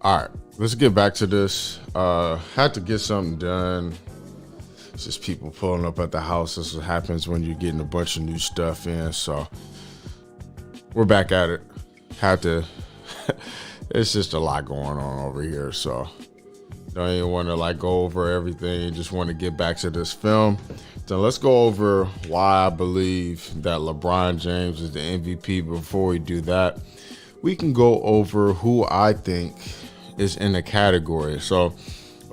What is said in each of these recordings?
All right, let's get back to this. Had to get something done. It's just people pulling up at the house. This is what happens when you're getting a bunch of new stuff in. So we're back at it. Had to. It's just a lot going on over here. So don't even want to go over everything. Just want to get back to this film. So let's go over why I believe that LeBron James is the MVP. Before we do that, we can go over who I think is in the category. So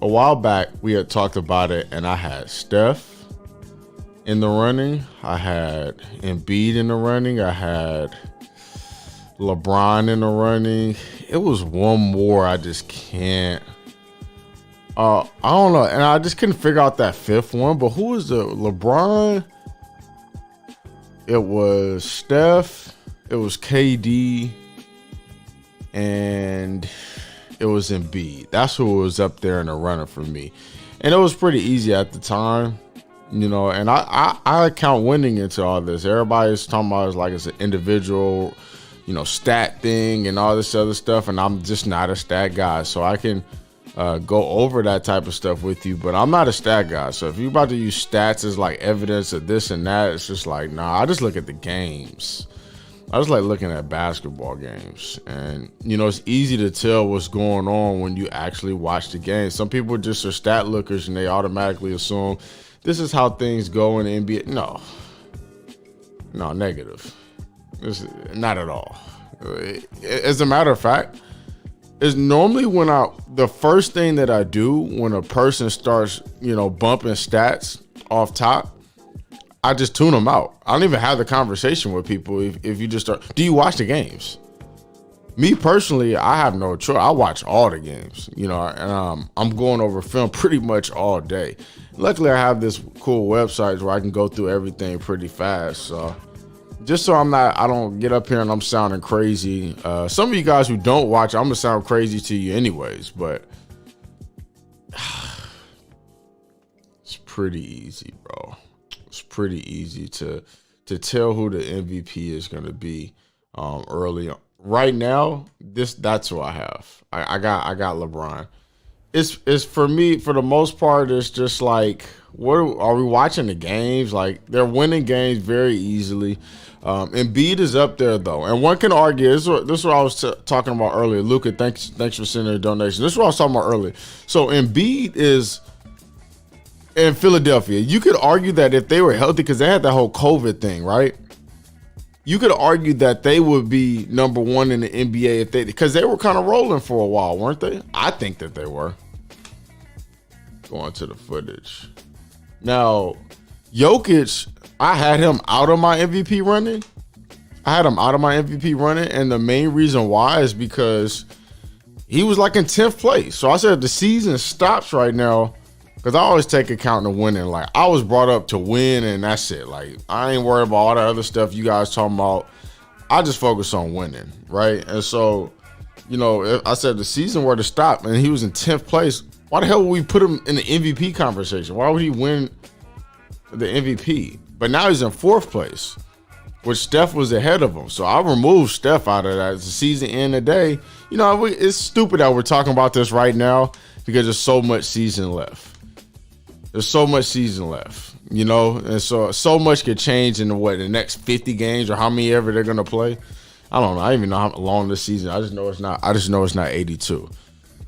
a while back, we had talked about it, and I had Steph in the running. I had Embiid in the running. I had LeBron in the running. It was one more. I just can't. I don't know, and I just couldn't figure out that fifth one. But who was the LeBron? It was Steph. It was KD, and it was Embiid. That's who was up there in the running for me, and it was pretty easy at the time, And I count winning into all this. Everybody's talking about it's an individual, stat thing and all this other stuff, and I'm just not a stat guy, so I can go over that type of stuff with you, but I'm not a stat guy. So if you're about to use stats as evidence of this and that, it's just nah, I just look at the games. I just like looking at basketball games, and it's easy to tell what's going on when you actually watch the game. Some people just are stat lookers and they automatically assume this is how things go in the NBA. No, negative. Not at all. As a matter of fact, is normally when the first thing that I do when a person starts, bumping stats off top, I just tune them out. I don't even have the conversation with people if you just start. Do you watch the games? Me personally, I have no choice. I watch all the games, and I'm going over film pretty much all day. Luckily, I have this cool website where I can go through everything pretty fast. So just so I don't get up here and I'm sounding crazy. Some of you guys who don't watch, I'm gonna sound crazy to you anyways, but it's pretty easy, bro. It's pretty easy to tell who the MVP is gonna be early on. Right now, that's who I have. I got LeBron. It's for me, for the most part, it's just what are we watching the games? They're winning games very easily. Embiid is up there though, and one can argue. This is what I was talking about earlier. Luca, thanks for sending a donation. This is what I was talking about earlier. So Embiid is in Philadelphia. You could argue that if they were healthy, because they had that whole COVID thing, right? You could argue that they would be number one in the NBA because they were kind of rolling for a while, weren't they? I think that they were. Going to the footage. Now, Jokic, I had him out of my MVP running. And the main reason why is because he was in 10th place. So I said the season stops right now, because I always take account of winning. I was brought up to win, and that's it. I ain't worried about all that other stuff you guys talking about. I just focus on winning, right? And so, I said the season were to stop, and he was in 10th place. Why the hell would we put him in the MVP conversation? Why would he win the MVP? But now he's in 4th place, which Steph was ahead of him. So I removed Steph out of that. It's the season end today. It's stupid that we're talking about this right now because there's so much season left. And so much could change in the next 50 games or how many ever they're gonna play. I don't know. I don't even know how long this season. I just know it's not 82.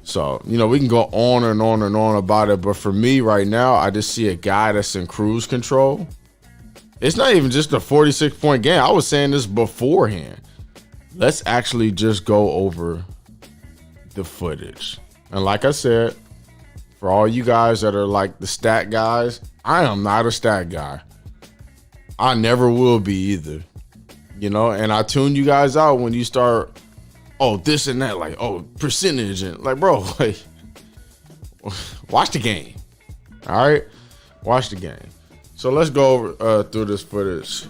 So, we can go on and on and on about it. But for me right now, I just see a guy that's in cruise control. It's not even just a 46-point game. I was saying this beforehand. Let's actually just go over the footage. And like I said, for all you guys that are the stat guys, I am not a stat guy. I never will be either. And I tune you guys out when you start, this and that, percentage, and bro, watch the game. All right? Watch the game. So let's go through this footage.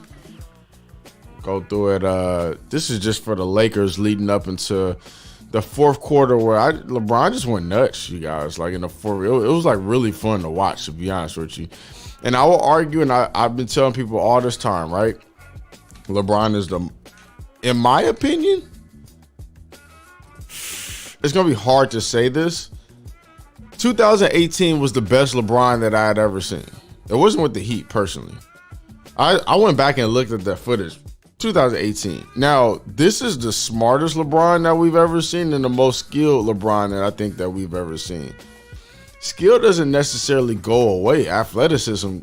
Go through it. This is just for the Lakers leading up into the fourth quarter where LeBron just went nuts, you guys. In the fourth, it was really fun to watch, to be honest with you. And I will argue, and I've been telling people all this time, right? LeBron is in my opinion, it's gonna be hard to say this. 2018 was the best LeBron that I had ever seen. It wasn't with the Heat personally. I went back and looked at that footage. 2018. Now, this is the smartest LeBron that we've ever seen and the most skilled LeBron that I think that we've ever seen. Skill doesn't necessarily go away. Athleticism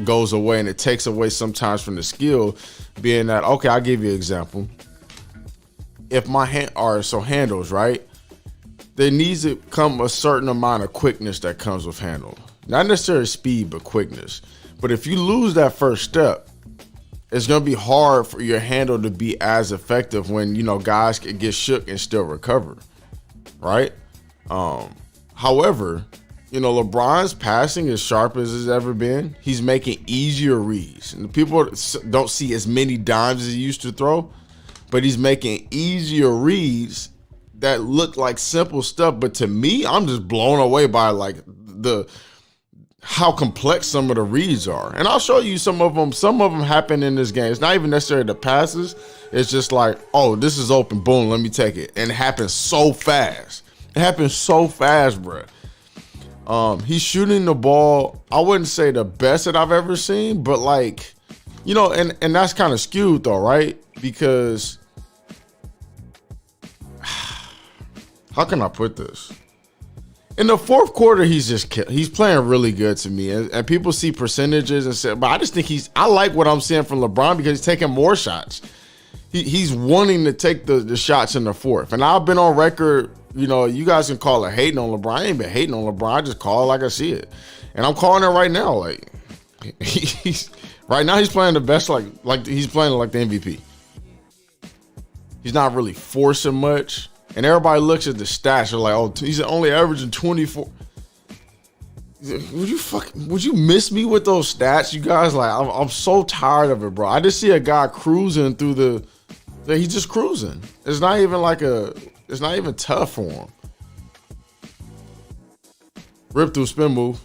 goes away, and it takes away sometimes from the skill, being that, okay, I'll give you an example. If my handles, right? There needs to come a certain amount of quickness that comes with handle. Not necessarily speed, but quickness. But if you lose that first step, it's going to be hard for your handle to be as effective when, guys can get shook and still recover, right? However, LeBron's passing as sharp as it's ever been. He's making easier reads. And people don't see as many dimes as he used to throw, but he's making easier reads that look like simple stuff. But to me, I'm just blown away by how complex some of the reads are. And I'll show you some of them. Some of them happen in this game. It's not even necessarily the passes. It's just like, oh, this is open. Boom, let me take it. And it happens so fast. It happens so fast, bro. He's shooting the ball, I wouldn't say the best that I've ever seen, but and that's kind of skewed though, right? Because how can I put this? In the fourth quarter, he's playing really good to me. And people see percentages and say, but I just think I like what I'm seeing from LeBron because he's taking more shots. He's wanting to take the shots in the fourth. And I've been on record, you guys can call it hating on LeBron. I ain't been hating on LeBron. I just call it like I see it. And I'm calling it right now. Like right now he's playing the best, like he's playing like the MVP. He's not really forcing much. And everybody looks at the stats. They're like, oh, he's only averaging 24. Would you miss me with those stats, you guys? Like, I'm so tired of it, bro. I just see a guy cruising through he's just cruising. It's not even it's not even tough for him. Rip through, spin move.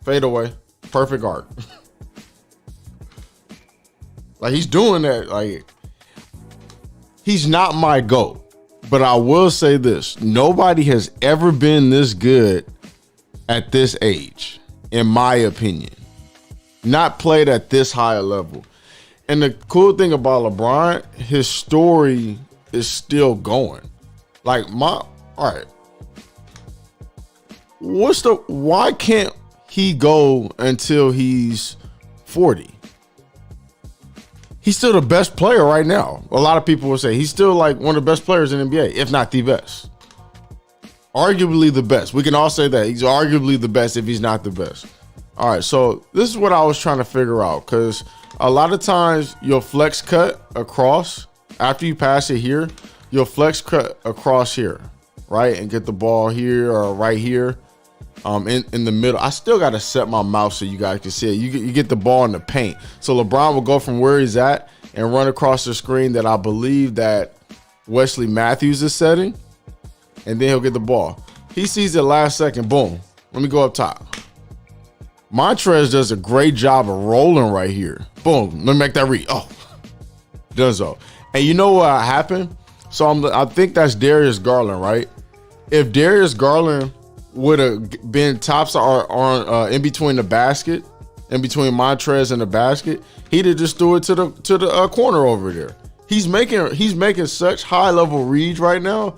Fade away. Perfect arc. Like, he's doing that, like, he's not my GOAT, but I will say this. Nobody has ever been this good at this age, in my opinion. Not played at this high a level. And the cool thing about LeBron, his story is still going. Like, all right. Why can't he go until he's 40? He's still the best player right now. A lot of people will say he's still like one of the best players in the NBA, if not the best. Arguably the best. We can all say that. He's arguably the best if he's not the best. All right, so this is what I was trying to figure out, because a lot of times you'll flex cut across. After you pass it here, you'll flex cut across here, right? And get the ball here or right here. In the middle. I still got to set my mouse so you guys can see it. You get the ball in the paint. So LeBron will go from where he's at and run across the screen that I believe that Wesley Matthews is setting. And then he'll get the ball. He sees it last second. Boom. Let me go up top. Montrez does a great job of rolling right here. Boom. Let me make that read. Oh, done so. And you know what happened? So I think that's Darius Garland, right? If Darius Garland would have been tops on in between the basket, in between Montrez and the basket, he'd have just threw it to the corner over there. He's making such high level reads right now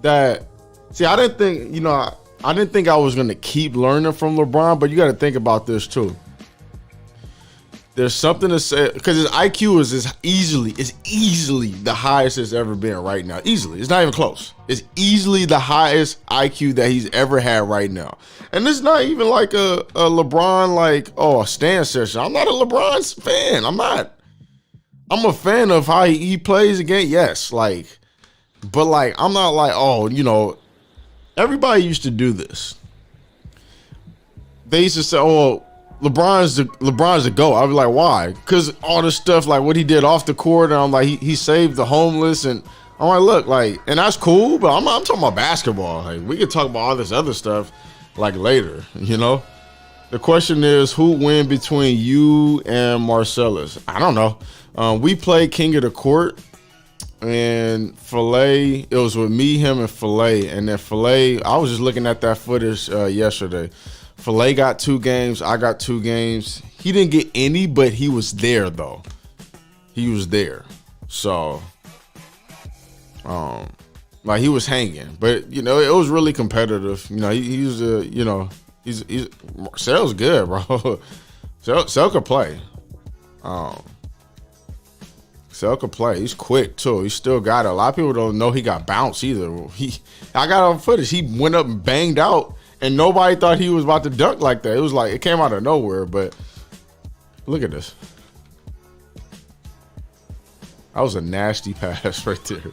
that, see, I didn't think I was gonna keep learning from LeBron, but you got to think about this too. There's something to say, because his IQ is easily the highest it's ever been right now. Easily. It's not even close. It's easily the highest IQ that he's ever had right now. And it's not even like a LeBron, a stand session. I'm not a LeBron fan. I'm not. I'm a fan of how he plays the game. Yes, but I'm not everybody used to do this. They used to say, oh, LeBron's the GOAT. I'd be like, why? Because all the stuff, like what he did off the court, and I'm like, he saved the homeless, and I'm like, look, and that's cool, but I'm talking about basketball. Like, we could talk about all this other stuff later, The question is, who win between you and Marcellus? I don't know. We played King of the Court and Filet. It was with me, him, and Filet. And then Filet, I was just looking at that footage yesterday. Filet got 2 games. I got 2 games. He didn't get any, but he was there though. He was there. So, like he was hanging. But you know, it was really competitive. You know, he was you know, he's Sale's good, bro. Sale could play. Sale could play. He's quick too. He still got it. A lot of people don't know he got bounced either. I got on footage. He went up and banged out, and nobody thought he was about to dunk like that. It was like it came out of nowhere. But look at this. That was a nasty pass right there.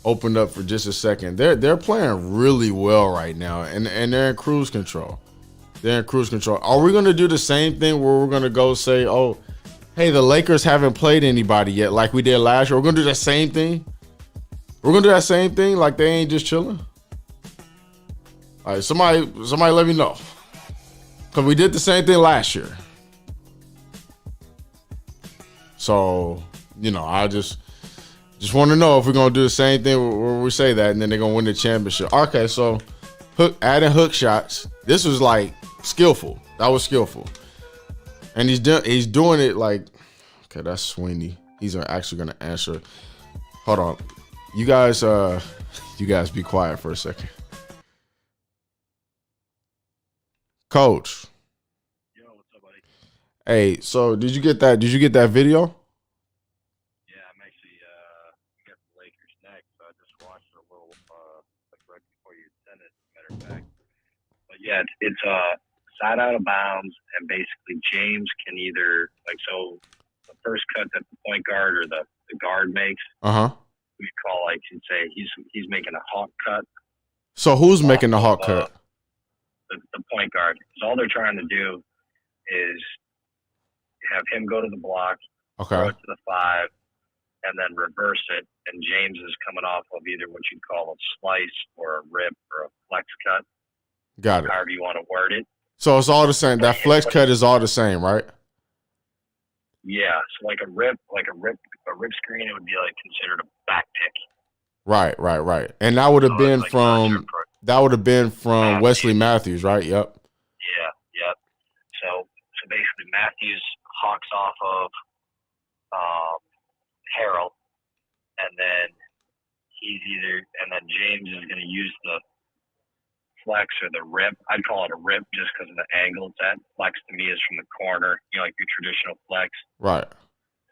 Opened up for just a second. They're playing really well right now, and they're in cruise control. They're in cruise control. Are we gonna do the same thing where we're gonna go say, oh, hey, the Lakers haven't played anybody yet, like we did last year? We're gonna do that same thing. We're gonna do that same thing, like they ain't just chilling. All right, somebody let me know, cause we did the same thing last year. So you know, I just want to know if we're gonna do the same thing where we say that, and then they're gonna win the championship. Okay, so adding hook shots. This was like skillful. That was skillful, and he's doing it like. Okay, that's Sweeney. He's actually gonna answer. Hold on, you guys be quiet for a second. Coach. Yo, what's up, buddy? Hey, so did you get that? Did you get that video? Yeah, I'm actually got the Lakers next, so I just watched it a little like right before you sent it, matter of fact. But yeah, it's side out of bounds, and basically James can either so the first cut that the point guard or the guard makes, we call like you'd say he's making a hawk cut. So who's making the hawk cut? The point guard. So all they're trying to do is have him go to the block, throw it to the 5, and then reverse it. And James is coming off of either what you'd call a slice or a rip or a flex cut. Got it. However you want to word it. So it's all the same. That flex cut is all the same, right? Yeah. So like a rip screen, it would be like considered a back pick. Right. And that would have been from Wesley Matthews, right? Yep. Yeah, yep. So basically Matthews hawks off of Harrell, and then James is going to use the flex or the rip. I'd call it a rip just because of the angle it's at. Flex to me is from the corner, like your traditional flex. Right.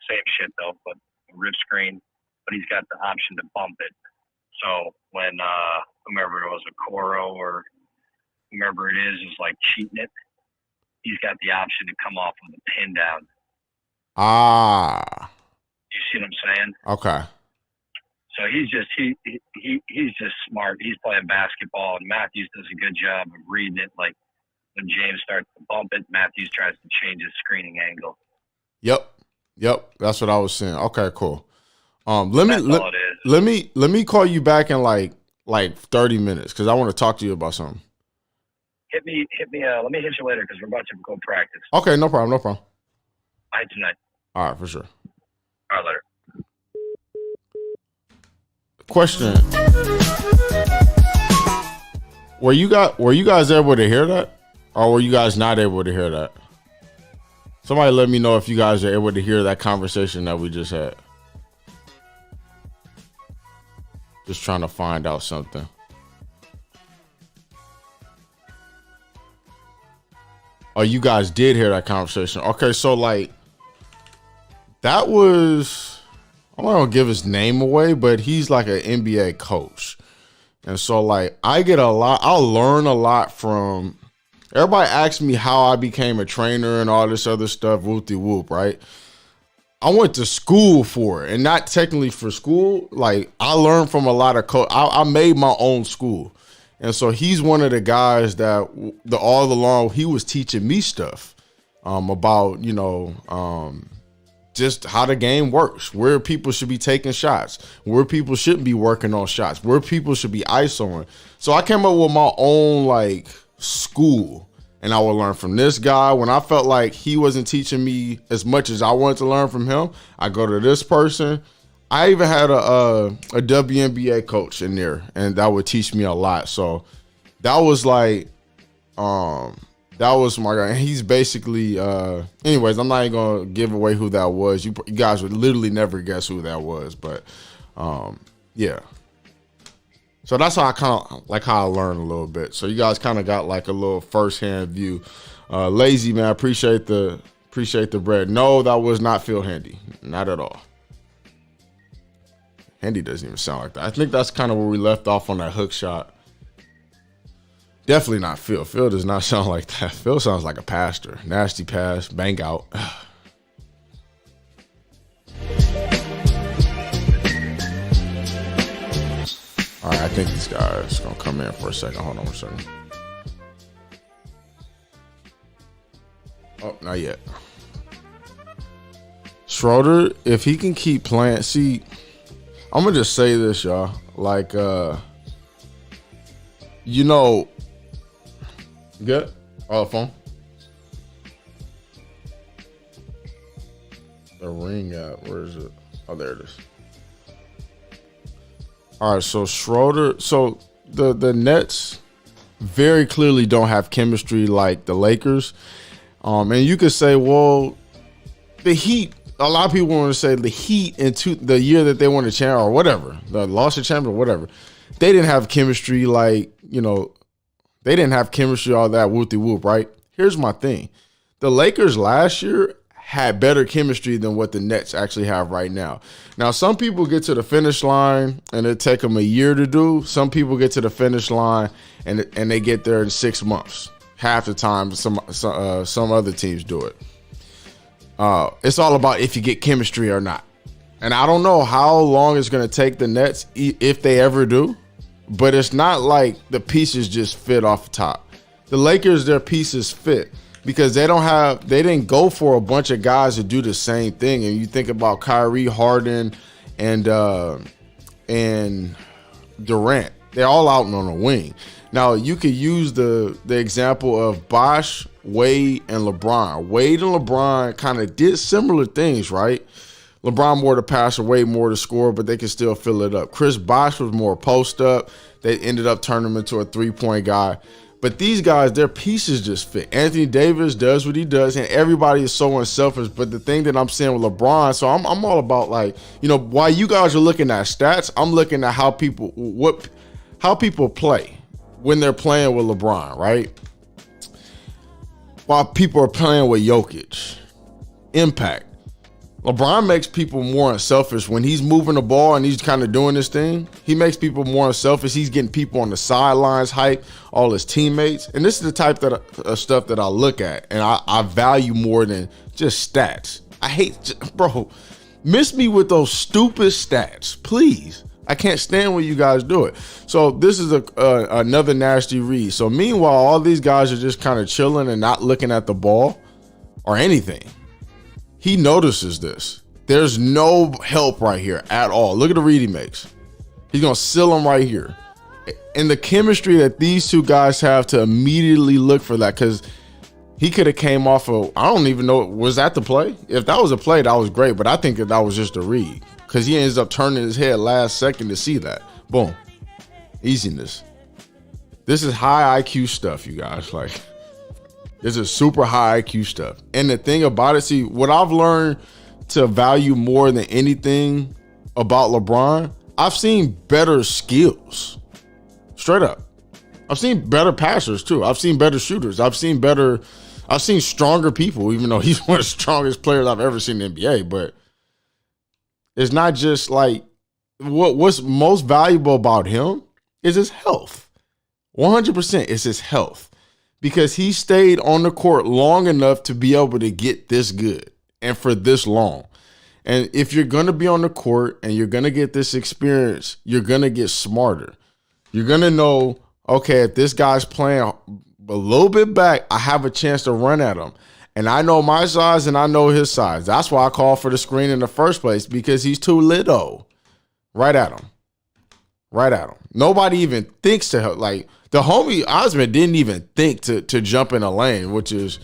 Same shit though, but rip screen. But he's got the option to bump it. So when whomever it was, a Coro or whomever it is like cheating it, he's got the option to come off with a pin down. You see what I'm saying? Okay. So he's just smart. He's playing basketball, and Matthews does a good job of reading it. Like when James starts to bump it, Matthews tries to change his screening angle. Yep. That's what I was saying. Okay, cool. Let me call you back in like 30 minutes because I want to talk to you about something. Hit me. Let me hit you later because we're about to go practice. Okay, no problem. All right, tonight. All right, for sure. All right, later. Question: Were you guys able to hear that, or were you guys not able to hear that? Somebody let me know if you guys are able to hear that conversation that we just had. Just trying to find out something. Oh, you guys did hear that conversation. Okay, so like that was, I'm not gonna give his name away, but he's like an NBA coach. And so like I'll learn a lot from, everybody asks me how I became a trainer and all this other stuff, whoop-de-whoop, right? I went to school for it, and not technically for school. Like I learned from a lot of I made my own school, and so he's one of the guys that all along he was teaching me stuff about just how the game works, where people should be taking shots, where people shouldn't be working on shots, where people should be isoing. So I came up with my own like school. And I would learn from this guy. When I felt like he wasn't teaching me as much as I wanted to learn from him, I go to this person. I even had a WNBA coach in there, and that would teach me a lot. So that was like, that was my guy. And he's basically, anyways, I'm not even gonna give away who that was. You guys would literally never guess who that was, but yeah. So that's how I kind of like how I learned a little bit. So you guys kind of got like a little firsthand view. Lazy man, appreciate the bread. No, that was not Phil Handy, not at all. Handy doesn't even sound like that. I think that's kind of where we left off on that hook shot. Definitely not Phil. Phil does not sound like that. Phil sounds like a pastor. Nasty pass, bang out. All right, I think this guy's going to come in for a second. Hold on a second. Oh, not yet. Schroeder, if he can keep playing, see, I'm going to just say this, y'all. Like, you know, good? Oh, phone? The ring at, where is it? Oh, there it is. All right, so Schroeder, so the Nets very clearly don't have chemistry like the Lakers. And you could say, well, the Heat, a lot of people want to say the Heat into the year that they won the champion or whatever, the lost the champion or whatever, they didn't have chemistry like, you know, they didn't have chemistry all that whoop-de-whoop, right? Here's my thing. The Lakers last year had better chemistry than what the Nets actually have right now. Now, some people get to the finish line and it take them a year to do. Some people get to the finish line and they get there in 6 months. Half the time, some other teams do it. It's all about if you get chemistry or not. And I don't know how long it's going to take the Nets, if they ever do, but it's not like the pieces just fit off the top. The Lakers, their pieces fit because they didn't go for a bunch of guys to do the same thing. And you think about Kyrie, Harden, and Durant, they're all out on a wing. Now, you could use the example of Bosh, Wade, and LeBron. Wade and LeBron kind of did similar things, right? LeBron more to passer, Wade more to score, but they could still fill it up. Chris Bosh was more post up. They ended up turning him into a three-point guy. But these guys, their pieces just fit. Anthony Davis does what he does, and everybody is so unselfish. But the thing that I'm saying with LeBron, so I'm all about, like, you know, while you guys are looking at stats, I'm looking at how people play when they're playing with LeBron, right? While people are playing with Jokic. Impact. LeBron makes people more unselfish when he's moving the ball and he's kind of doing this thing. He makes people more unselfish. He's getting people on the sidelines hype, all his teammates. And this is the type of stuff that I look at and I value more than just stats. I hate, bro, miss me with those stupid stats, please. I can't stand when you guys do it. So this is another nasty read. So meanwhile, all these guys are just kind of chilling and not looking at the ball or anything. He notices this. There's no help right here at all. Look at the read he makes. He's going to seal him right here. And the chemistry that these two guys have to immediately look for that, because he could have came off of, I don't even know, was that the play? If that was a play, that was great. But I think that was just a read, because he ends up turning his head last second to see that. Boom. Easiness. This is high IQ stuff, you guys. Like, this is super high IQ stuff. And the thing about it, see, what I've learned to value more than anything about LeBron, I've seen better skills. Straight up. I've seen better passers too. I've seen better shooters. I've seen stronger people, even though he's one of the strongest players I've ever seen in the NBA. But it's not just like, what's most valuable about him is his health. 100% is his health. Because he stayed on the court long enough to be able to get this good and for this long. And if you're going to be on the court and you're going to get this experience, you're going to get smarter. You're going to know, okay, if this guy's playing a little bit back, I have a chance to run at him. And I know my size and I know his size. That's why I called for the screen in the first place, because he's too little. Right at him. Right at him. Nobody even thinks to help. Like, the homie Osman didn't even think to jump in a lane, which is,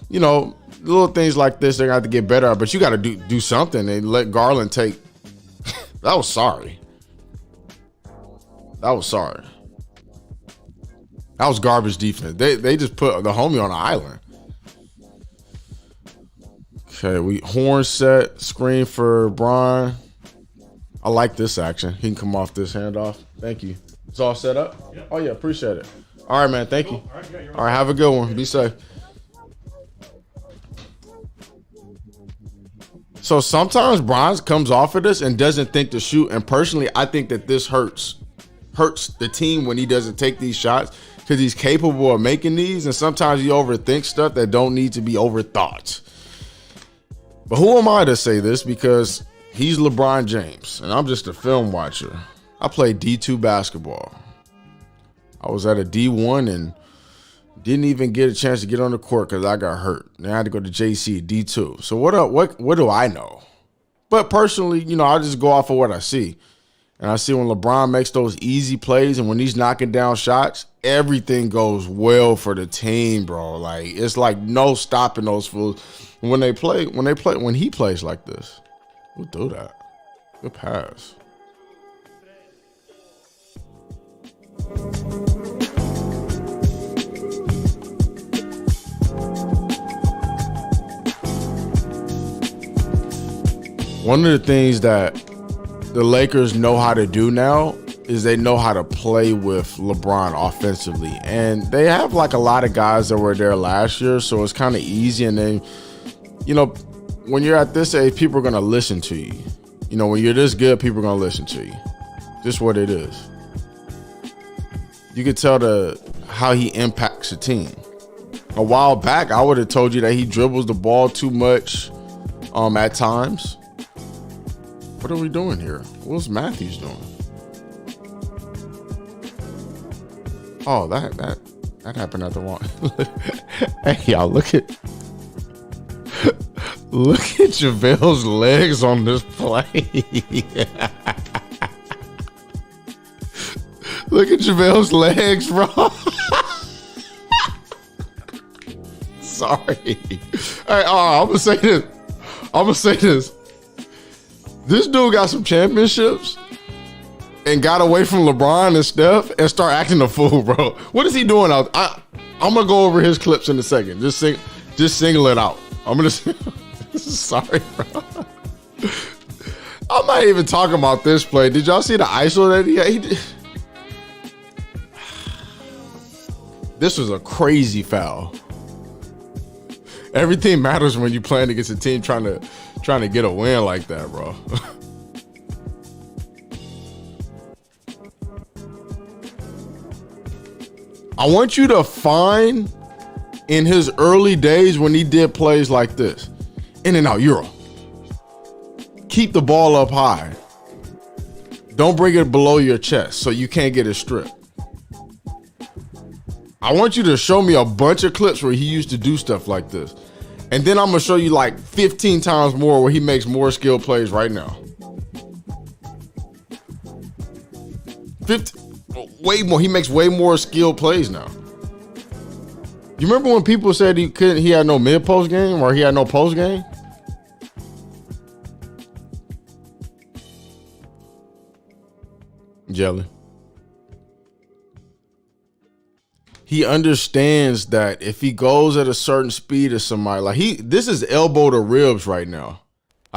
you know, little things like this, they're going to have to get better at. But you got to do something and let Garland take That was sorry. That was sorry. That was garbage defense. They just put the homie on an island. Okay, we horn set, screen for Brian. I like this action. He can come off this handoff. Thank you. It's all set up? Yep. Oh, yeah, appreciate it. All right, man, thank you. All right, yeah, All right, have a good one. Be safe. So sometimes Brian comes off of this and doesn't think to shoot. And personally, I think that this hurts the team when he doesn't take these shots because he's capable of making these. And sometimes he overthinks stuff that don't need to be overthought. But who am I to say this? Because he's LeBron James, and I'm just a film watcher. I played D2 basketball. I was at a D1 and didn't even get a chance to get on the court because I got hurt. Then I had to go to JC, D2. So what do I know? But personally, I just go off of what I see. And I see when LeBron makes those easy plays and when he's knocking down shots, everything goes well for the team, bro. Like, it's like no stopping those fools. When he plays like this, we'll do that. Good pass. One of the things that the Lakers know how to do now is they know how to play with LeBron offensively. And they have like a lot of guys that were there last year, so it's kind of easy. And then, when you're at this age, people are going to listen to you. When you're this good, people are going to listen to you. Just what it is. You can tell how he impacts a team. A while back, I would have told you that he dribbles the ball too much at times. What are we doing here? What's Matthews doing? Oh, that happened at the wrong. Hey, y'all, look at JaVale's legs on this play. Look at JaVale's legs, bro. Sorry. All right, I'm gonna say this. This dude got some championships and got away from LeBron and Steph and start acting a fool, bro. What is he doing out? I'm gonna go over his clips in a second. Just single it out. I'm gonna. Sorry, bro. I'm not even talking about this play. Did y'all see the ISO that he did? This was a crazy foul. Everything matters when you're playing against a team trying to get a win like that, bro. I want you to find in his early days when he did plays like this. In and out, Euro. Keep the ball up high. Don't bring it below your chest so you can't get it stripped. I want you to show me a bunch of clips where he used to do stuff like this. And then I'm going to show you like 15 times more where he makes more skilled plays right now. Way more. He makes way more skilled plays now. You remember when people said he had no mid-post game or he had no post game? Jelly. He understands that if he goes at a certain speed of somebody, like this is elbow to ribs right now.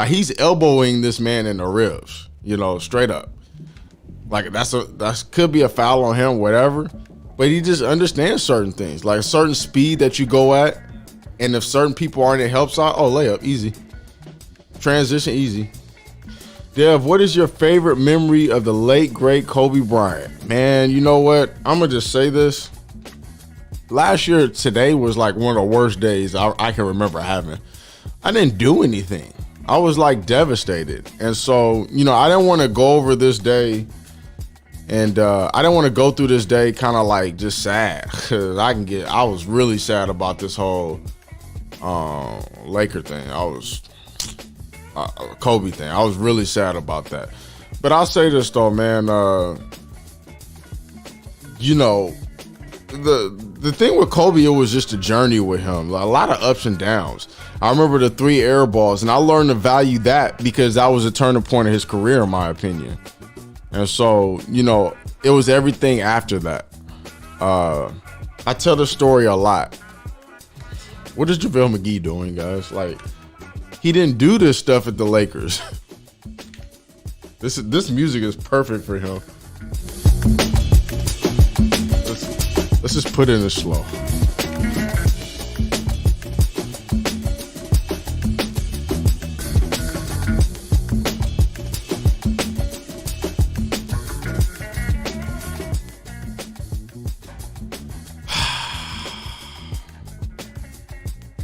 He's elbowing this man in the ribs, straight up. Like that could be a foul on him, whatever. But he just understands certain things, like a certain speed that you go at, and if certain people aren't in help side, layup, easy. Transition, easy. Dev, what is your favorite memory of the late, great Kobe Bryant? Man, you know what? I'm going to just say this. Last year, today was like one of the worst days I can remember having. I didn't do anything. I was like devastated. And so, I didn't want to go over this day and I didn't want to go through this day kind of like just sad. Because I was really sad about this whole Laker thing. Kobe thing. I was really sad about that. But I'll say this though, man. The the thing with Kobe, it was just a journey with him. A lot of ups and downs. I remember the 3 air balls, and I learned to value that because that was a turning point of his career, in my opinion. And so, it was everything after that. I tell the story a lot. What is JaVale McGee doing, guys? Like, he didn't do this stuff at the Lakers. This music is perfect for him. Let's just put it in slow.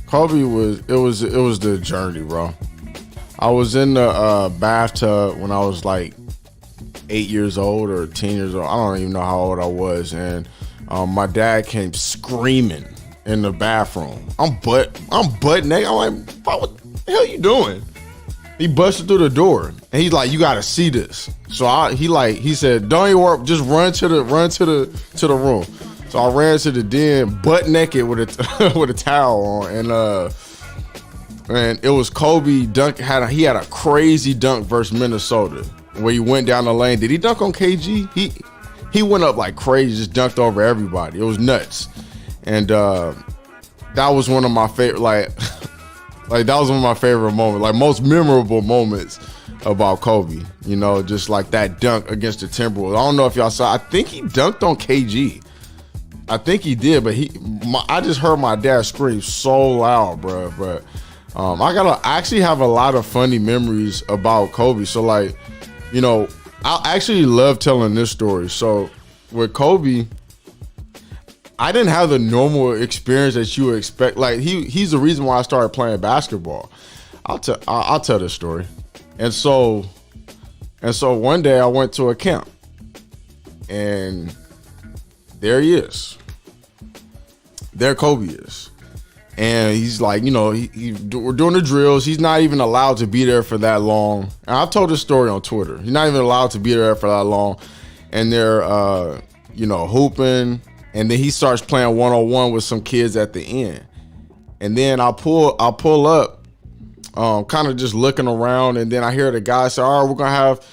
Kobe was the journey, bro. I was in the bathtub when I was like 8 years old or 10 years old. I don't even know how old I was, and my dad came screaming in the bathroom. I'm butt naked. I'm like, what the hell you doing? He busted through the door, and he's like, "You got to see this." So he said, "Don't even worry, just run to the room." So I ran to the den, butt naked with a towel on, and it was Kobe dunk. He had a crazy dunk versus Minnesota where he went down the lane. Did he dunk on KG? He went up like crazy, just dunked over everybody. It was nuts, and that was one of my favorite. Like that was one of my favorite moments, like most memorable moments about Kobe. Just like that dunk against the Timberwolves. I don't know if y'all saw. I think he dunked on KG. I think he did, but I just heard my dad scream so loud, bro. But I actually have a lot of funny memories about Kobe. So I actually love telling this story. So with Kobe, I didn't have the normal experience that you would expect. Like he's the reason why I started playing basketball. I'll tell this story. And so one day I went to a camp, and there he is. There Kobe is. And he's like, we're doing the drills. He's not even allowed to be there for that long. And I've told this story on Twitter. He's not even allowed to be there for that long. And they're, hooping. And then he starts playing one-on-one with some kids at the end. And then I'll pull up, kind of just looking around. And then I hear the guy say, all right, we're going to have,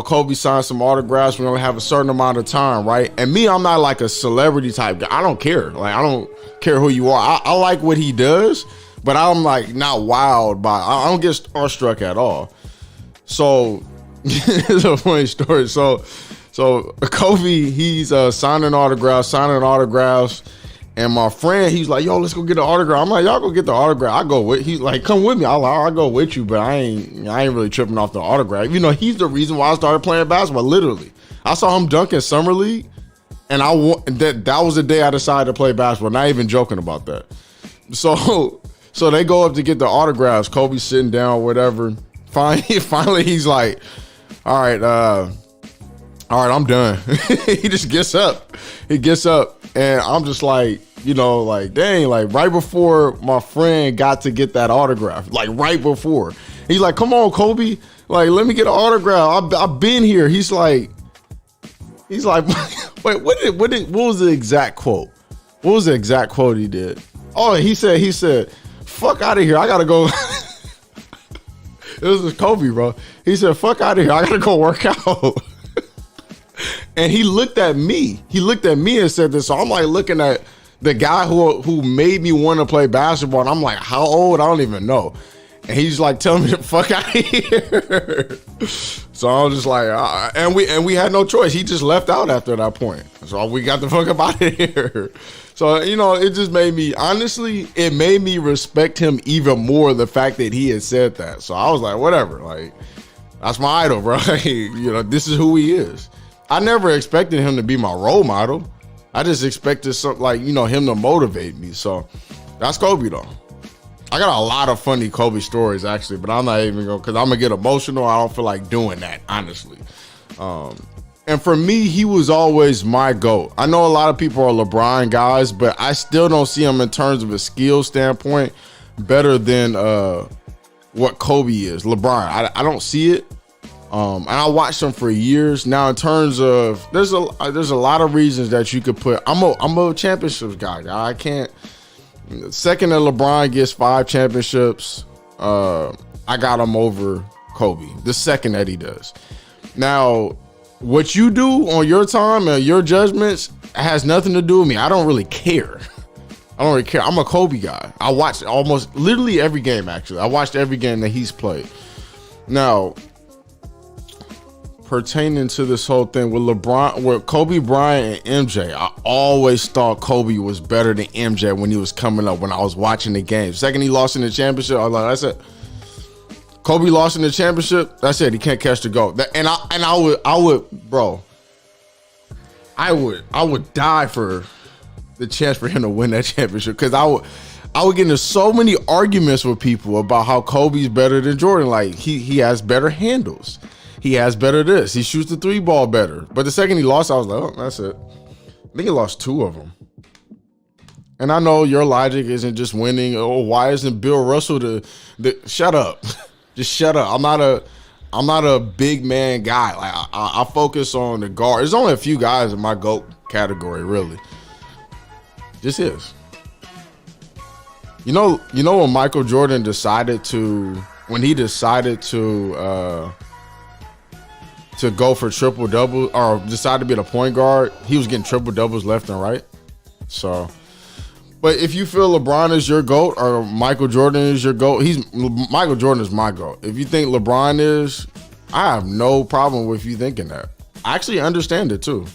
Kobe sign some autographs. We're going to have a certain amount of time, right? And me, I'm not like a celebrity type guy. I don't care. Like, I don't care who you are. I like what he does, but I'm like not wowed by. I don't get starstruck at all. So it's a funny story. So Kobe, he's signing autographs, and my friend, he's like, "Yo, let's go get the autograph." I'm like, "Y'all go get the autograph." I go with. He's like, "Come with me." I'll go with you, but I ain't really tripping off the autograph. He's the reason why I started playing basketball. Literally, I saw him dunk in summer league. And that was the day I decided to play basketball. Not even joking about that. So they go up to get the autographs. Kobe's sitting down, whatever. Finally, he's like, "All right, I'm done." He just gets up. He gets up, and I'm just like, dang, like right before my friend got to get that autograph, like right before. He's like, "Come on, Kobe, like let me get an autograph. I've been here." He's like, wait, what was the exact quote? What was the exact quote he did? Oh, he said, "Fuck out of here. I gotta go." It was Kobe, bro. He said, "Fuck out of here. I gotta go work out." And he looked at me. And said this. So I'm like looking at the guy who made me want to play basketball. And I'm like, how old? I don't even know. And he's like telling me to fuck out of here. So I was just like, and we had no choice. He just left out after that point. So we got the fuck up out of here. So, it just made me, honestly, it made me respect him even more, the fact that he had said that. So I was like, whatever, like, that's my idol, bro. This is who he is. I never expected him to be my role model. I just expected something him to motivate me. So that's Kobe though. I got a lot of funny Kobe stories actually, but I'm not even going, because I'm gonna get emotional. I don't feel like doing that, honestly. And for me, he was always my GOAT. I know a lot of people are LeBron guys, but I still don't see him in terms of a skill standpoint better than what Kobe is. LeBron, I don't see it. And I watched them for years. Now, in terms of there's a lot of reasons that you could put. I'm a championships guy. I can't. Second that LeBron gets 5 championships, I got him over Kobe. The second that he does. Now, what you do on your time and your judgments has nothing to do with me. I don't really care. I'm a Kobe guy. I watched almost literally every game. Actually, I watched every game that he's played. Now, pertaining to this whole thing with LeBron, with Kobe Bryant and MJ, I always thought Kobe was better than MJ when he was coming up, when I was watching the game. Second he lost in the championship, I was like, that's it. Kobe lost in the championship, that's it. He can't catch the goal. I would die for the chance for him to win that championship, because I would get into so many arguments with people about how Kobe's better than Jordan. Like he has better handles. He has better this. He shoots the 3 ball better. But the second he lost, I was like, oh, that's it. I think he lost 2 of them. And I know your logic isn't just winning. Oh, why isn't Bill Russell the shut up. Just shut up. I'm not a big man guy. Like I focus on the guard. There's only a few guys in my GOAT category, really. Just is. You know when Michael Jordan decided to go for triple double, or decide to be the point guard, he was getting triple doubles left and right. So, but if you feel LeBron is your GOAT or Michael Jordan is your GOAT, Michael Jordan is my GOAT. If you think LeBron is, I have no problem with you thinking that. I actually understand it too.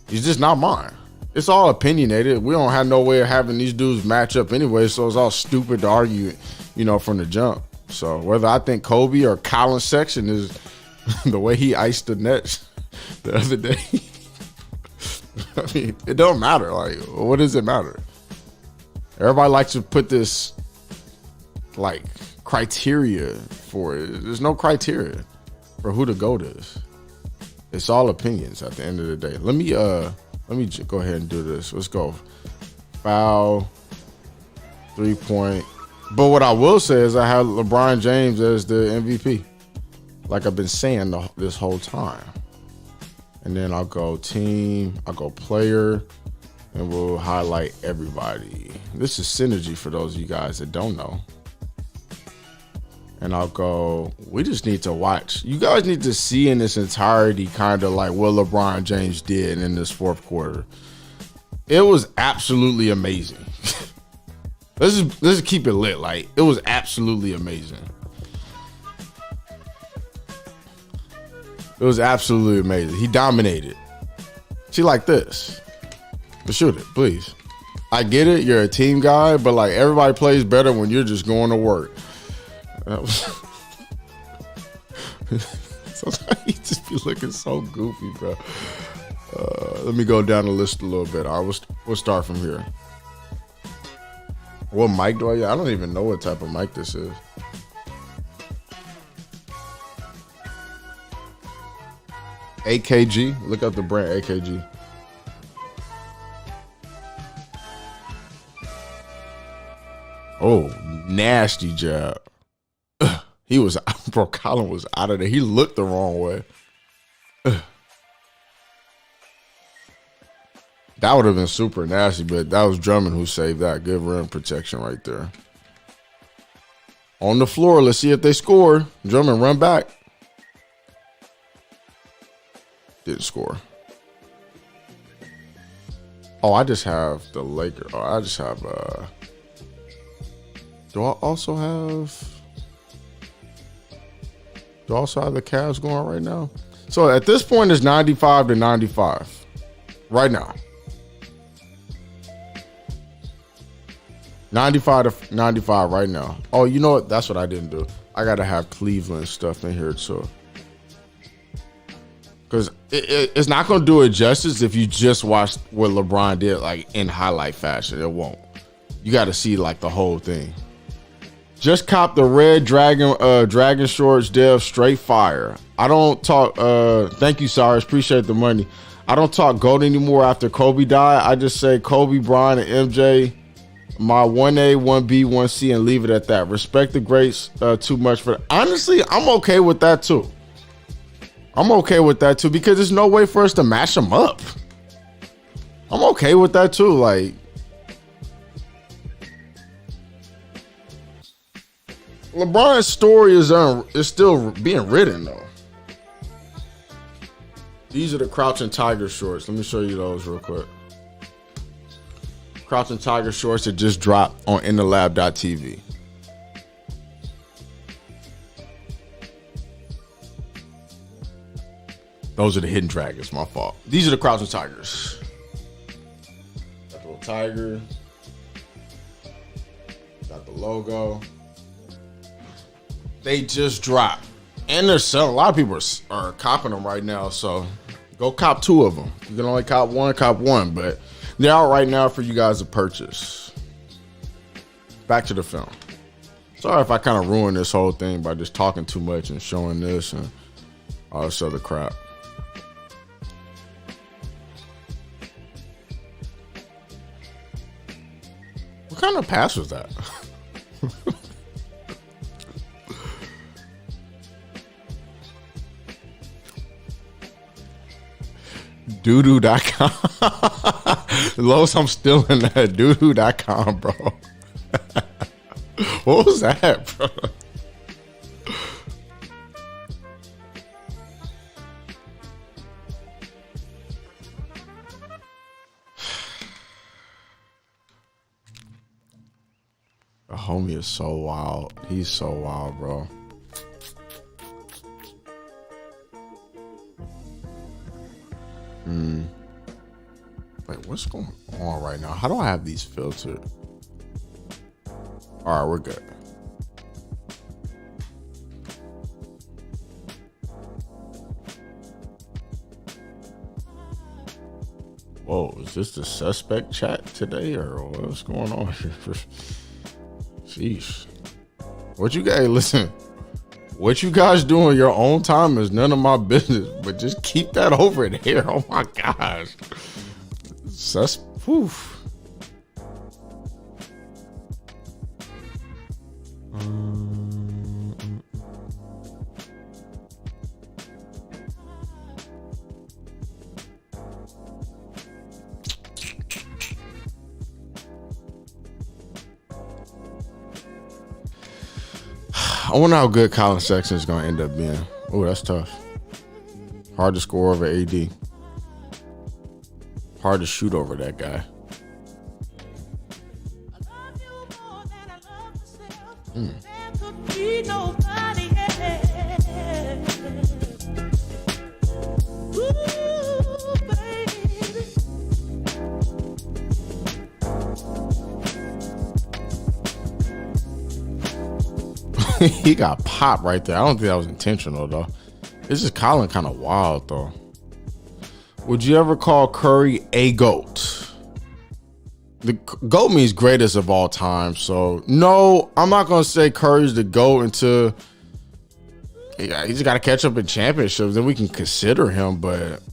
He's just not mine. It's all opinionated. We don't have no way of having these dudes match up anyway, so it's all stupid to argue, from the jump. So whether I think Kobe or Colin Sexton is the way he iced the Nets the other day, I mean, it don't matter. Like, what does it matter? Everybody likes to put this like criteria for it. There's no criteria for who the GOAT is. It's all opinions at the end of the day. Let me go ahead and do this. Let's go. Foul, 3-point. But what I will say is I have LeBron James as the MVP, like I've been saying this whole time. And then I'll go team, I'll go player, and we'll highlight everybody. This is synergy for those of you guys that don't know. And I'll go, we just need to watch. You guys need to see in its entirety kind of like what LeBron James did in this fourth quarter. It was absolutely amazing. Let's just keep it lit. Like, it was absolutely amazing. It was absolutely amazing. He dominated. See, like this. But shoot it, please. I get it. You're a team guy, but like everybody plays better when you're just going to work. That was sometimes he just be looking so goofy, bro. Let me go down the list a little bit. All right, we'll start from here. What mic do I use? I don't even know what type of mic this is. AKG. Look up the brand AKG. Oh, nasty jab. He was, bro, Colin was out of there. He looked the wrong way. That would have been super nasty, but that was Drummond who saved that. Good rim protection right there. On the floor, let's see if they score. Drummond, run back. Didn't score. Oh, I just have the Lakers. Oh, I just have, do I also have the Cavs going right now? So at this point, it's 95-95 right now. 95-95 right now. Oh, you know what? That's what I didn't do. I got to have Cleveland stuff in here too. Because it's not going to do it justice if you just watch what LeBron did like in highlight fashion. It won't. You got to see like the whole thing. Just cop the red dragon shorts, Dev, straight fire. I don't talk, thank you, Cyrus, appreciate the money. I don't talk GOAT anymore after Kobe died. I just say Kobe, Bryant, and MJ, my 1A, 1B, 1C, and leave it at that. Respect the greats too much for that. Honestly, I'm okay with that too. I'm okay with that too because there's no way for us to match them up. I'm okay with that too. Like, LeBron's story is still being written though. These are the Crouching Tiger shorts. Let me show you those real quick. Crouching Tiger shorts that just dropped on InTheLab.tv. Those are the Hidden Dragons, my fault. These are the Crouching Tigers. Got the little tiger. Got the logo. They just dropped. And they're selling. A lot of people are copping them right now, so go cop 2 of them. You can only cop one, but they're out right now for you guys to purchase. Back to the film. Sorry if I kind of ruined this whole thing by just talking too much and showing this and all this other crap. What kind of pass was that? Doodoo.com. Los, I'm still in that doodoo.com, bro. What was that, bro? The homie is so wild. He's so wild, bro. Wait, what's going on right now? How do I have these filtered? All right, we're good. Whoa, is this the suspect chat today or what's going on here? Sheesh. What you guys, listen, what you guys do in your own time is none of my business, but just keep that over there. Oh my gosh. Poof. I wonder how good Colin Sexton is going to end up being. Oh, that's tough. Hard to score over AD. Hard to shoot over that guy. He got popped right there. I don't think that was intentional, though. It's just Colin kind of wild, though. Would you ever call Curry a GOAT? The GOAT means greatest of all time. So, no, I'm not going to say Curry's the GOAT until he's got to catch up in championships. Then we can consider him, but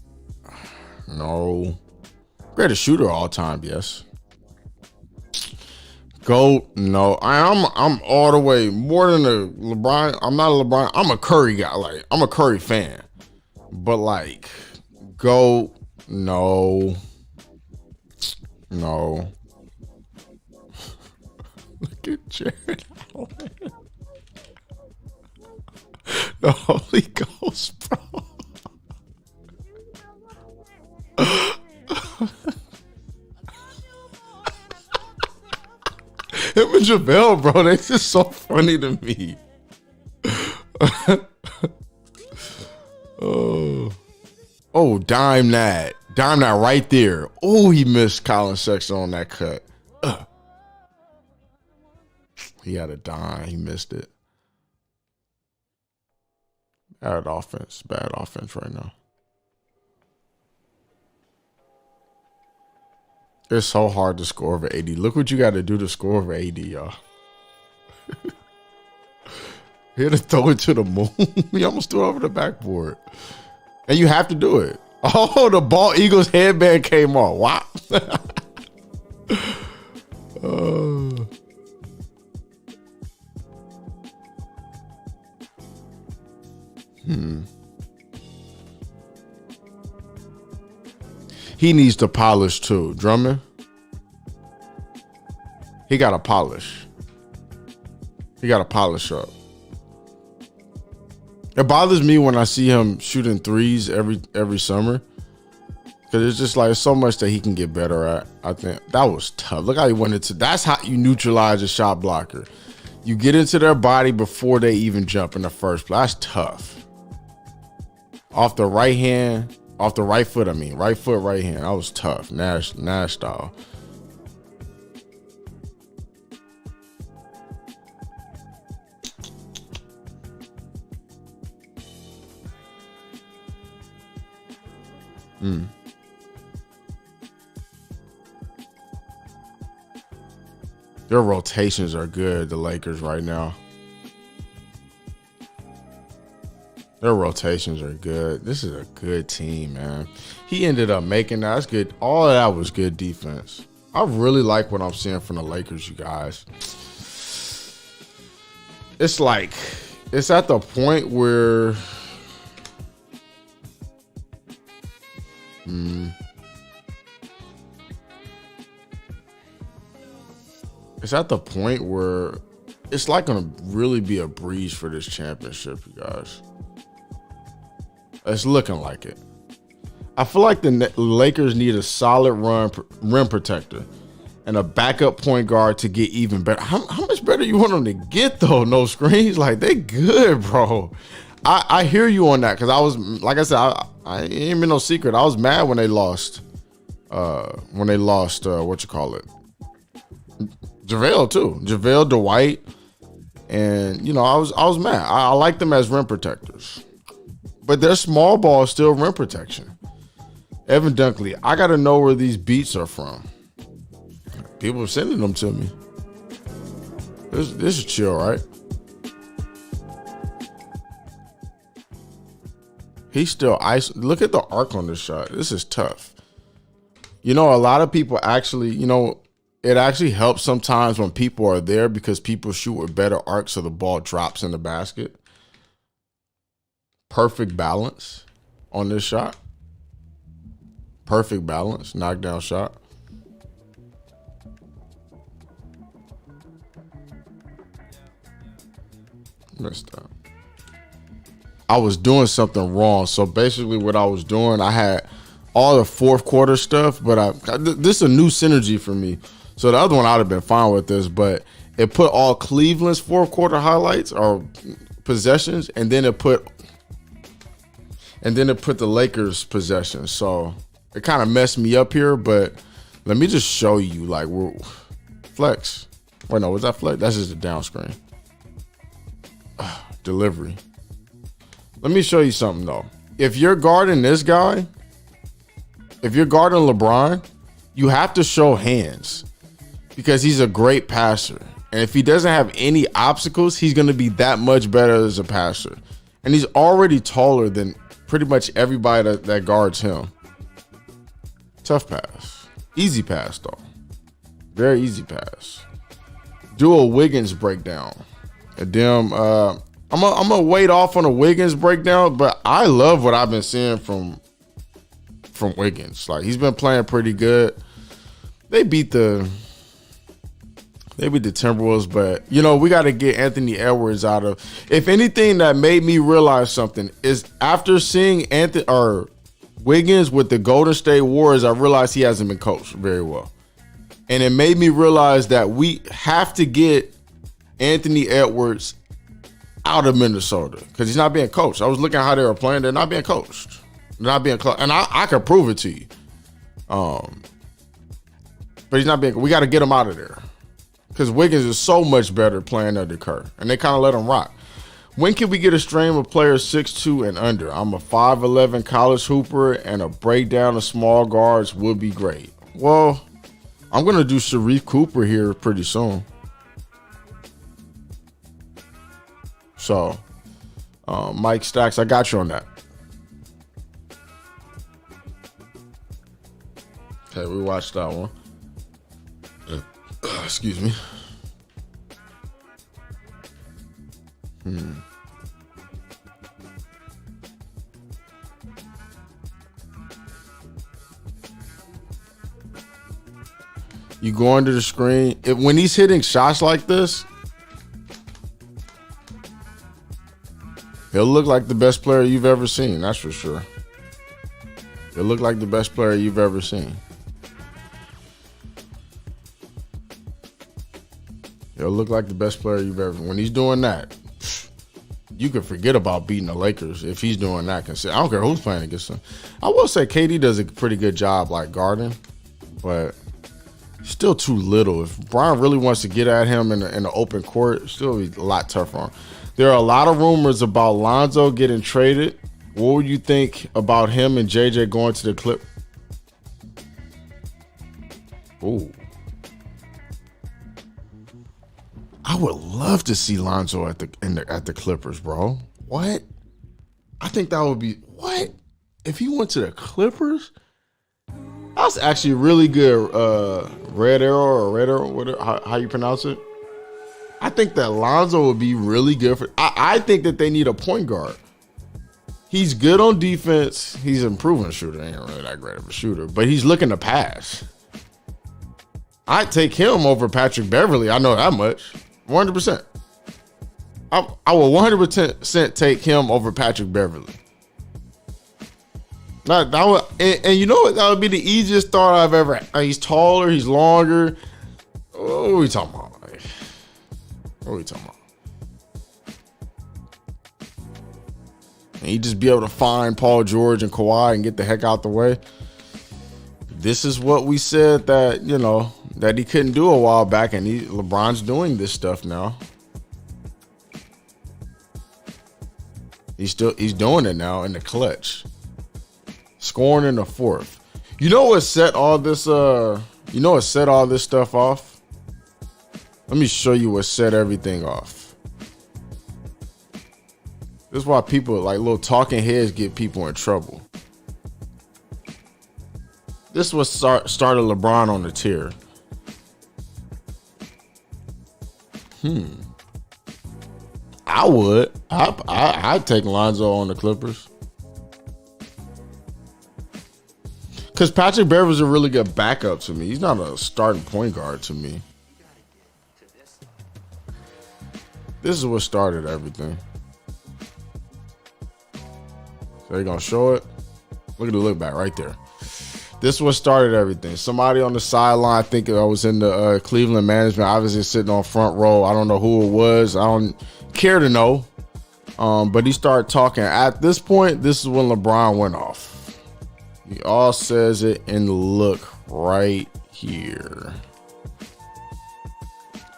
no. Greatest shooter of all time, yes. GOAT, no. I'm all the way more than a LeBron. I'm not a LeBron. I'm a Curry guy. Like, I'm a Curry fan. But like, GOAT, no. No. Look at Jared Allen. The Holy Ghost, bro. Him and JaVale, bro, they just so funny to me. Oh, dime that right there. Oh, he missed Colin Sexton on that cut. He had a dime. He missed it. Bad offense right now. It's so hard to score over 80. Look what you got to do to score over 80, y'all. He had to throw it to the moon. He almost threw it over the backboard. And you have to do it. Oh, the bald Eagles headband came off. Wow. he needs to polish too. Drummond, he got to polish. He got to polish up. It bothers me when I see him shooting threes every summer, because it's just like so much that he can get better at. I think that was tough. Look how he went into. That's how you neutralize a shot blocker. You get into their body before they even jump in the first place. That's tough. Off the right hand, off the right foot. Right foot, right hand. That was tough. Nash style. Their rotations are good, the Lakers right now. Their rotations are good. This is a good team, man. He ended up making that. That's good. All of that was good defense. I really like what I'm seeing from the Lakers, you guys. It's like, it's at the point where it's at the point where it's like gonna really be a breeze for this championship, you guys. It's looking like it. I feel like the Lakers need a solid rim protector and a backup point guard to get even better. How much better you want them to get though? No screens, like they good, bro. I hear you on that, because I was, like I said, I ain't been no secret. I was mad when they lost. What you call it? JaVale too. JaVale, Dwight, and I was mad. I like them as rim protectors, but their small ball is still rim protection. Evan Dunkley, I got to know where these beats are from. People are sending them to me. This is chill, right? He's still ice. Look at the arc on this shot. This is tough. A lot of people actually, it actually helps sometimes when people are there, because people shoot with better arcs so the ball drops in the basket. Perfect balance on this shot. Perfect balance. Knockdown shot. Missed that. I was doing something wrong. So basically what I was doing, I had all the fourth quarter stuff, but this is a new synergy for me. So the other one I'd have been fine with this, but it put all Cleveland's fourth quarter highlights or possessions, and then it put the Lakers possessions. So it kind of messed me up here, but let me just show you, like, we're flex. Wait, no, was that flex? That's just a down screen. Delivery. Let me show you something though. If you're guarding this guy, if you're guarding LeBron, you have to show hands, because he's a great passer. And if he doesn't have any obstacles, he's going to be that much better as a passer. And he's already taller than pretty much everybody that guards him. Tough pass. Easy pass though. Very easy pass. Do a Wiggins breakdown. And then I'm gonna wait off on a Wiggins breakdown, but I love what I've been seeing from Wiggins. Like, he's been playing pretty good. They beat the Timberwolves, but we got to get Anthony Edwards out of. If anything that made me realize something is after seeing Wiggins with the Golden State Warriors, I realized he hasn't been coached very well, and it made me realize that we have to get Anthony Edwards out of Minnesota, because he's not being coached. I was looking at how they were playing. They're not being coached. They're not being and I can prove it to you. But he's not being. We got to get him out of there, because Wiggins is so much better playing under Kerr, and they kind of let him rock. When can we get a stream of players 6'2" and under? I'm a 5'11" college hooper, and a breakdown of small guards would be great. Well, I'm gonna do Sharif Cooper here pretty soon. So, Mike Stacks, I got you on that. Okay, we watched that one. Excuse me. You go under the screen. When he's hitting shots like this, he'll look like the best player you've ever seen. That's for sure. He'll look like the best player you've ever seen. He'll look like the best player you've ever. When he's doing that, you can forget about beating the Lakers if he's doing that. I don't care who's playing against him. I will say KD does a pretty good job like guarding, but still too little. If Brian really wants to get at him in the open court, it's still be a lot tougher on him. There are a lot of rumors about Lonzo getting traded. What would you think about him and JJ going to the Clip? Ooh. I would love to see Lonzo at the Clippers, bro. What? I think that would be what? If he went to the Clippers? That was actually really good. Red Arrow, whatever how you pronounce it. I think that Lonzo would be really good for. I think that they need a point guard. He's good on defense. He's an improving shooter. Ain't really that great of a shooter, but he's looking to pass. I'd take him over Patrick Beverly. I know that much. 100%. I will 100% take him over Patrick Beverly. And you know what? That would be the easiest thought I've ever had. He's taller. He's longer. What are we talking about? What are we talking about? And he'd just be able to find Paul George and Kawhi and get the heck out the way. This is what we said that, that he couldn't do a while back, and LeBron's doing this stuff now. He's doing it now in the clutch. Scoring in the fourth. You know what set all this stuff off? Let me show you what set everything off. This is why people like little talking heads get people in trouble. This was started LeBron on the tier. I would. I'd take Lonzo on the Clippers. Because Patrick Beverly's a really good backup to me. He's not a starting point guard to me. This is what started everything. So they're going to show it. Look at the look back right there. This is what started everything. Somebody on the sideline, I think I was in the Cleveland management, obviously sitting on front row. I don't know who it was. I don't care to know. But he started talking. At this point, this is when LeBron went off. He all says it in the look right here.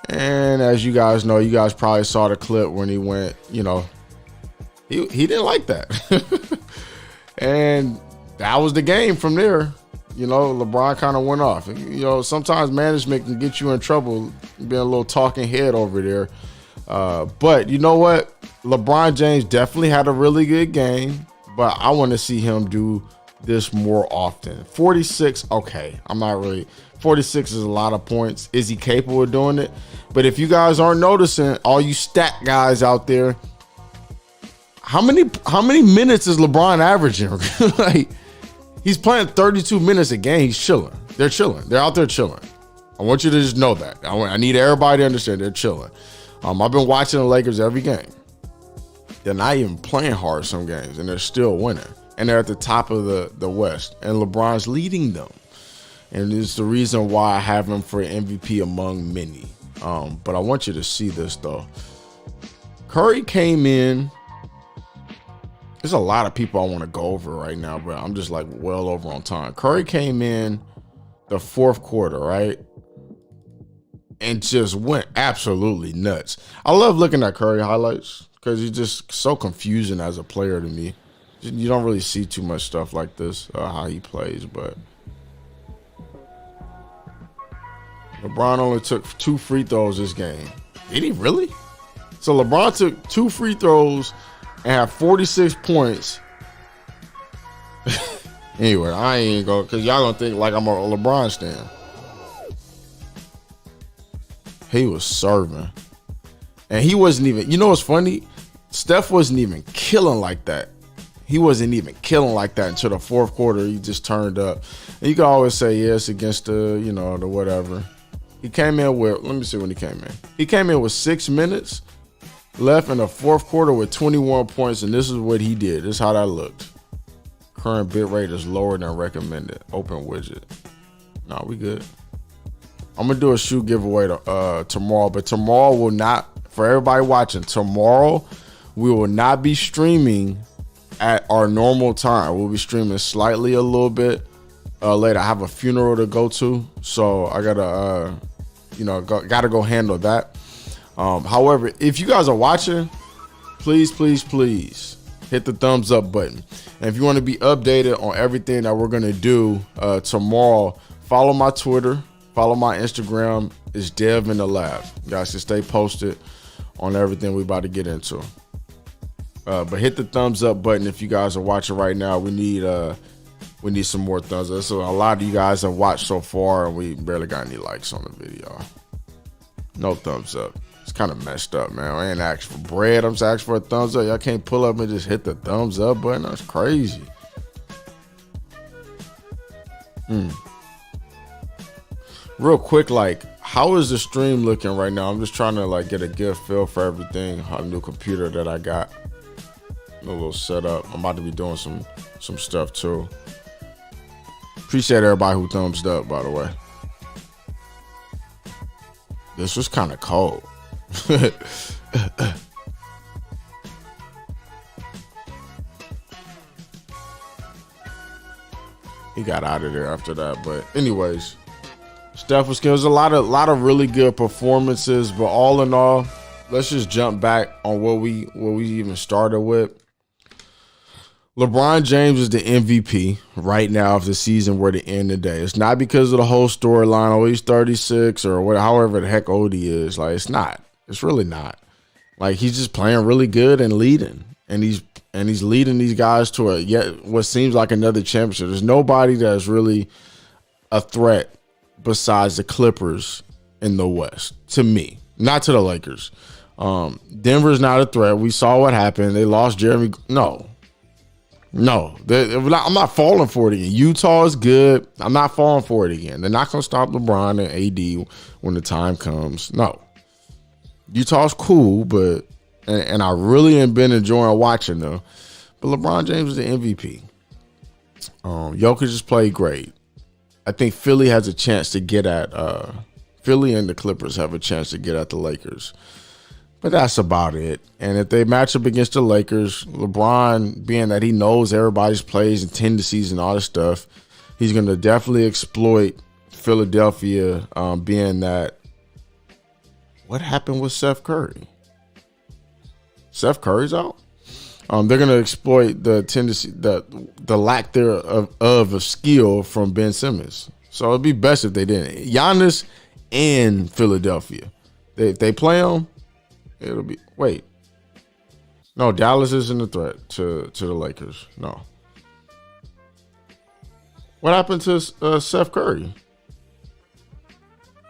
And as you guys know, you guys probably saw the clip when he went, he didn't like that. And that was the game from there. LeBron kind of went off. Sometimes management can get you in trouble being a little talking head over there. But you know what? LeBron James definitely had a really good game, but I want to see him do this more often. 46, okay. 46 is a lot of points. Is he capable of doing it? But if you guys aren't noticing, all you stat guys out there, how many minutes is LeBron averaging? Like, he's playing 32 minutes a game. He's chilling. They're chilling. They're out there chilling. I want you to just know that. I need everybody to understand they're chilling. I've been watching the Lakers every game. They're not even playing hard some games, and they're still winning. And they're at the top of the West, and LeBron's leading them. And it's the reason why I have him for MVP among many. But I want you to see this, though. Curry came in. There's a lot of people I want to go over right now, but I'm just like well over on time. Curry came in the fourth quarter, right? And just went absolutely nuts. I love looking at Curry highlights because he's just so confusing as a player to me. You don't really see too much stuff like this, how he plays, but LeBron only took 2 free throws this game. Did he really? So LeBron took 2 free throws and had 46 points. Anyway, I ain't going because y'all gonna think like I'm a LeBron stan. He was serving. And he wasn't even, what's funny? Steph wasn't even killing like that. He wasn't even killing like that until the fourth quarter. He just turned up. And you can always say, yes, against the, the whatever. He came in with, let me see when he came in. He came in with 6 minutes left in the fourth quarter with 21 points, and this is what he did. This is how that looked. Current bit rate is lower than recommended. Open widget. Nah, we good. I'm gonna do a shoe giveaway tomorrow, but tomorrow will not, for everybody watching, tomorrow we will not be streaming at our normal time. We'll be streaming slightly a little bit later. I have a funeral to go to, so I gotta gotta go handle that. However, if you guys are watching, please hit the thumbs up button. And if you want to be updated on everything that we're gonna do tomorrow, follow my Twitter, follow my Instagram. It's Dev in the Lab. You guys can stay posted on everything we about to get into. But hit the thumbs up button if you guys are watching right now. We need some more thumbs up. So a lot of you guys have watched so far, and we barely got any likes on the video. No thumbs up. It's kind of messed up, man. I ain't asking for bread. I'm just asking for a thumbs up. Y'all can't pull up and just hit the thumbs up button. That's crazy. Real quick, like, how is the stream looking right now? I'm just trying to like get a good feel for everything. How the new computer that I got, a little setup. I'm about to be doing some stuff too. Appreciate everybody who thumbs up, by the way. This was kind of cold. He got out of there after that, but anyways, Steph was good. It was a lot of really good performances, but all in all, let's just jump back on what we even started with. LeBron James is the MVP right now if the season were to end today. It's not because of the whole storyline, oh, he's 36 or whatever, however the heck old he is. Like, it's not. It's really not. Like, he's just playing really good and leading. And he's leading these guys to what seems like another championship. There's nobody that's really a threat besides the Clippers in the West, to me. Not to the Lakers. Denver's not a threat. We saw what happened. They lost Jeremy. No, I'm not falling for it again. Utah is good. I'm not falling for it again. They're not going to stop LeBron and AD when the time comes. No. Utah's cool, but and I really have been enjoying watching them. But LeBron James is the MVP. Jokic just played great. I think Philly has a chance to get at Philly and the Clippers have a chance to get at the Lakers. But that's about it. And if they match up against the Lakers, LeBron, being that he knows everybody's plays and tendencies and all this stuff, he's going to definitely exploit Philadelphia, being that what happened with Seth Curry? Seth Curry's out? They're going to exploit the tendency, the lack thereof of skill from Ben Simmons. So it'd be best if they didn't. Giannis and Philadelphia. They play them. It'll be no, Dallas isn't a threat to the Lakers. No. What happened to Seth Curry?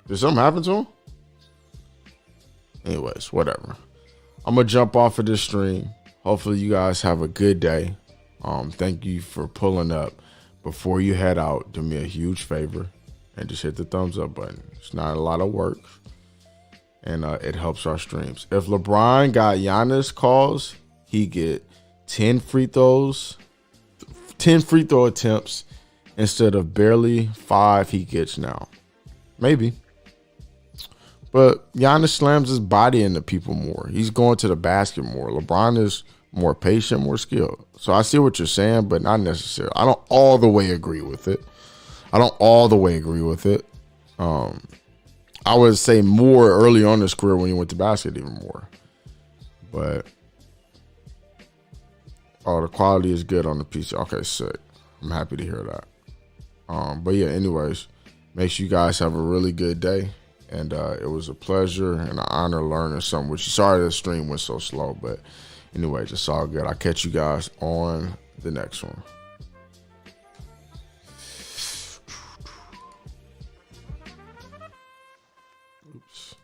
Did something happen to him? Anyways, whatever. I'm gonna jump off of this stream. Hopefully you guys have a good day. Thank you for pulling up. Before you head out, do me a huge favor and just hit the thumbs up button. It's not a lot of work. And it helps our streams. If LeBron got Giannis calls, he get 10 free throw attempts instead of barely 5 he gets now. Maybe. But Giannis slams his body into people more. He's going to the basket more. LeBron is more patient, more skilled. So I see what you're saying, but not necessarily. I don't all the way agree with it. I would say more early on in his career when he went to basket even more. But the quality is good on the PC. Okay, sick. I'm happy to hear that. But yeah, anyways, make sure you guys have a really good day. And it was a pleasure and an honor learning something with you. Sorry the stream went so slow, but anyways, it's all good. I'll catch you guys on the next one. Oops.